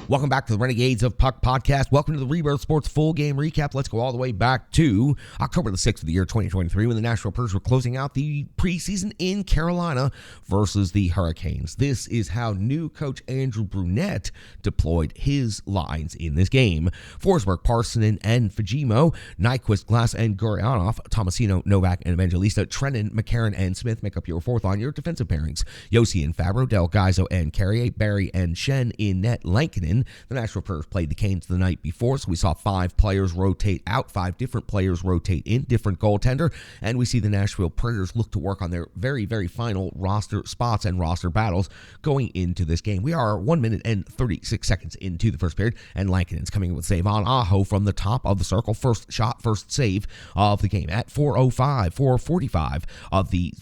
Welcome back to the Renegades of Puck podcast. Welcome to the Rebirth Sports full game recap. Let's go all the way back to October the 6th of the year 2023 when the Nashville Predators were closing out the preseason in Carolina versus the Hurricanes. This is how new coach Andrew Brunette deployed his lines in this game. Forsberg, Parsonen, and Fujimo, Nyquist, Glass, and Gurianov, Tomasino, Novak, and Evangelista, Trennan, McCarron, and Smith make up your fourth line, your defensive pairings. Yossi and Fabro, Del Gaizo, and Carrier, Barry, and Shen in net. Lankinen. The Nashville Predators played the Canes the night before, so we saw five players rotate out, five different players rotate in, different goaltender, and we see the Nashville Predators look to work on their very, very final roster spots and roster battles going into this game. We are 1 minute and 36 seconds into the first period, and Lankinen's coming in with save on Aho from the top of the circle. First shot, first save of the game at 4:45 of the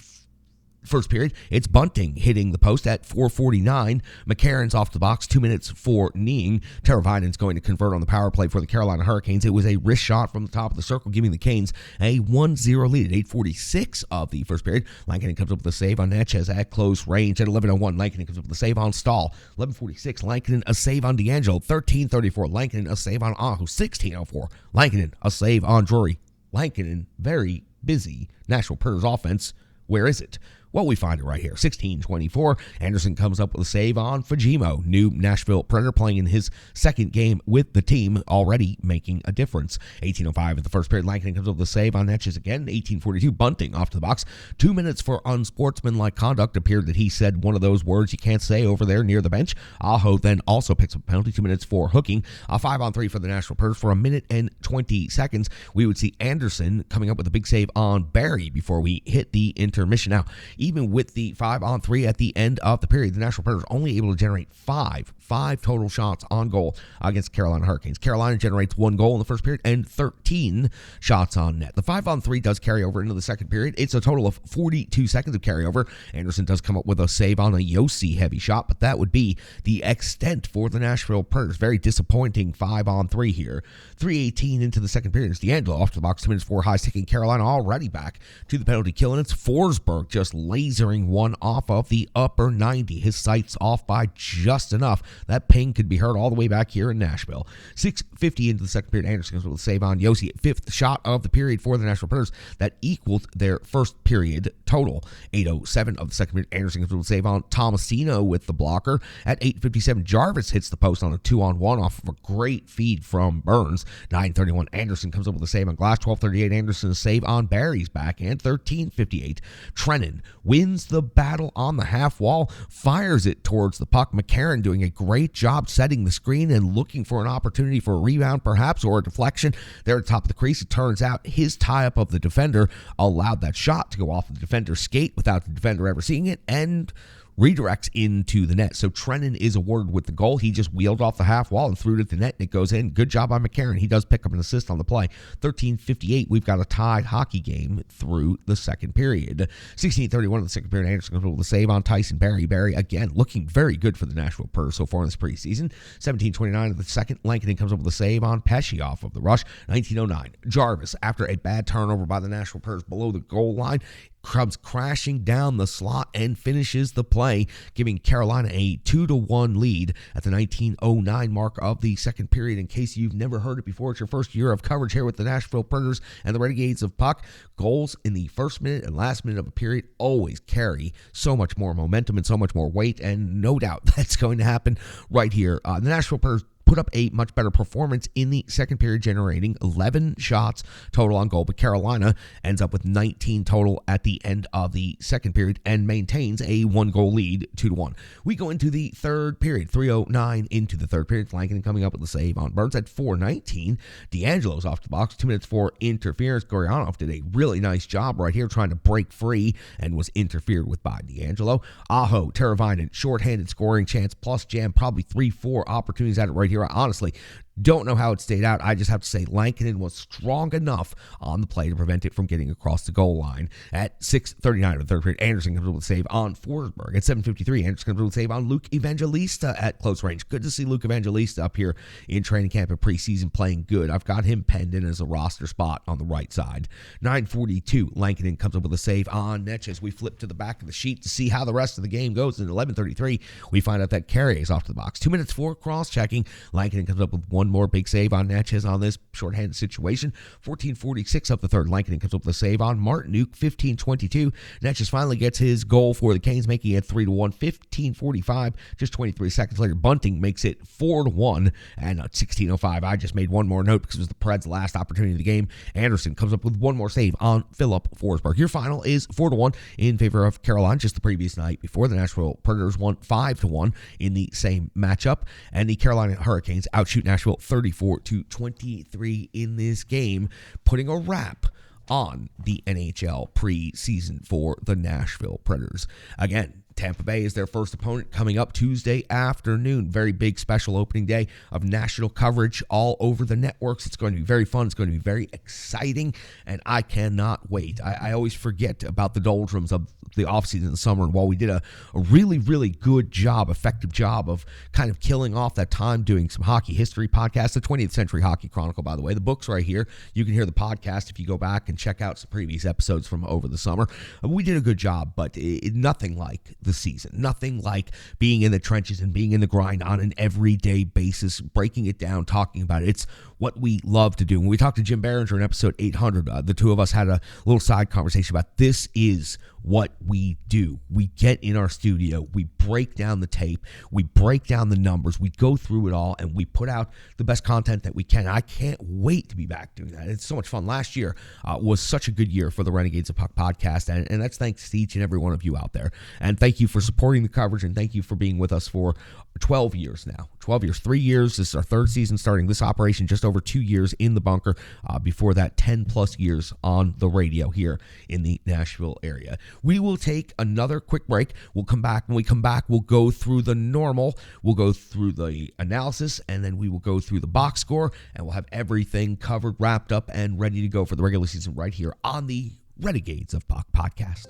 first period. It's Bunting hitting the post at 4:49. McCarron's off the box, 2 minutes for kneeing. Teravainen's going to convert on the power play for the Carolina Hurricanes. It was a wrist shot from the top of the circle, giving the Canes a 1-0 lead at 8:46 of the first period. Lankinen comes up with a save on Natchez at close range at 11:01. Lankinen comes up with a save on Stahl. 11:46. Lankinen a save on D'Angelo. 13:34. Lankinen a save on Aho. 16:04. Lankinen a save on Drury. Lankinen very busy. Nashville Predators offense. Where is it? Well, we find it right here. 16:24. Anderson comes up with a save on Fujimo. New Nashville Predator playing in his second game with the team, already making a difference. 18:05 at the first period. Lankinen comes up with a save on Natchez again. 18:42. Bunting off to the box. 2 minutes for unsportsmanlike conduct. Appeared that he said one of those words you can't say over there near the bench. Aho then also picks up a penalty. 2 minutes for hooking. 5-on-3 for the Nashville Predators for 1 minute and 20 seconds. We would see Anderson coming up with a big save on Barry before we hit the intermission. Now, even with the 5-on-3 at the end of the period, the Nashville Predators only able to generate five total shots on goal against the Carolina Hurricanes. Carolina generates 1 goal in the first period and 13 shots on net. The 5-on-3 does carry over into the second period. It's a total of 42 seconds of carryover. Anderson does come up with a save on a Yossi heavy shot, but that would be the extent for the Nashville Predators. Very disappointing 5-on-3 here. 3:18 into the second period. It's D'Angelo off to the box, 2 minutes for high sticking. Carolina already back to the penalty kill, and it's Forsberg just lasering one off of the upper 90. His sights off by just enough. That ping could be heard all the way back here in Nashville. 6:50 into the second period. Anderson comes with a save on Yossi. Fifth shot of the period for the Nashville Predators. That equaled their first period total. 8:07 of the second period. Anderson comes with a save on Tomasino with the blocker. At 8:57, Jarvis hits the post on a 2-on-1 off of a great feed from Burns. 9:31, Anderson comes up with a save on Glass. 12:38, Anderson a save on Barry's backhand. 13:58, Trennan wins the battle on the half wall, fires it towards the puck. McCarron doing a great job setting the screen and looking for an opportunity for a rebound perhaps or a deflection there at the top of the crease. It turns out his tie-up of the defender allowed that shot to go off the defender's skate without the defender ever seeing it and redirects into the net. So Trennan is awarded with the goal. He just wheeled off the half wall and threw it at the net, and it goes in. Good job by McCarron. He does pick up an assist on the play. 13:58, we've got a tied hockey game through the second period. 16:31 of the second period, Anderson comes with a save on Tyson Barry. Barry, again, looking very good for the Nashville Predators so far in this preseason. 17:29 of the second, Lankinen comes up with a save on Pesce off of the rush. 19:09, Jarvis, after a bad turnover by the Nashville Predators below the goal line, comes crashing down the slot and finishes the play, giving Carolina a 2-1 lead at the 19:09 mark of the second period. In case you've never heard it before, it's your first year of coverage here with the Nashville Predators and the Renegades of Puck. Goals in the first minute and last minute of a period always carry so much more momentum and so much more weight, and no doubt that's going to happen right here. The Nashville Predators put up a much better performance in the second period, generating 11 shots total on goal, but Carolina ends up with 19 total at the end of the second period and maintains a 1-goal lead, 2-1. We go into the third period, 3:09 into the third period. Lankinen coming up with a save on Burns at 4:19. D'Angelo's off the box, 2 minutes for interference. Gurianov did a really nice job right here trying to break free and was interfered with by D'Angelo. Aho, Teravainen, shorthanded scoring chance plus jam, probably 3-4 opportunities at it right here here. I honestly don't know how it stayed out. I just have to say Lankinen was strong enough on the play to prevent it from getting across the goal line. At 6:39 of the third period, Anderson comes up with a save on Forsberg. At 7:53, Anderson comes up with a save on Luke Evangelista at close range. Good to see Luke Evangelista up here in training camp and preseason playing good. I've got him penned in as a roster spot on the right side. 9:42, Lankinen comes up with a save on Netsch as we flip to the back of the sheet to see how the rest of the game goes. In 11:33, we find out that Carrier is off to the box. 2 minutes for cross-checking. Lankinen comes up with one more big save on Natchez on this shorthanded situation. 14:46 of the third, Lankinen comes up with a save on Martinuk. 15:22, Natchez finally gets his goal for the Canes, making it 3-1. 15:45, just 23 seconds later, Bunting makes it 4-1. And at 16:05, I just made one more note because it was the Preds' last opportunity of the game. Anderson comes up with one more save on Philip Forsberg. Your final is 4-1 in favor of Carolina. Just the previous night before, the Nashville Predators won 5-1 in the same matchup, and the Carolina Hurricanes outshoot Nashville 34-23 in this game, putting a wrap on the NHL preseason for the Nashville Predators. Again, Tampa Bay is their first opponent coming up Tuesday afternoon. Very big special opening day of national coverage all over the networks. It's going to be very fun. It's going to be very exciting, and I cannot wait. I always forget about the doldrums of the offseason in the summer, and while we did a really, really good job, effective job of kind of killing off that time doing some hockey history podcasts, the 20th Century Hockey Chronicle, by the way. The book's right here. You can hear the podcast if you go back and check out some previous episodes from over the summer. We did a good job, but nothing like the season. Nothing like being in the trenches and being in the grind on an everyday basis, breaking it down, talking about it. It's what we love to do. When we talked to Jim Behringer in episode 800, the two of us had a little side conversation about this is what we do. We get in our studio, we break down the tape, we break down the numbers, we go through it all, and we put out the best content that we can. I can't wait to be back doing that. It's so much fun. Last year was such a good year for the Renegades of Puck podcast, and that's thanks to each and every one of you out there. And thank you for supporting the coverage, and thank you for being with us for 12 years now. 12 years, 3 years. This is our third season starting this operation, just over 2 years in the bunker. Before that, 10 plus years on the radio here in the Nashville area. We will take another quick break. We'll come back. When we come back, we'll go through the normal. We'll go through the analysis, and then we will go through the box score, and we'll have everything covered, wrapped up, and ready to go for the regular season right here on the Renegades of Puck podcast.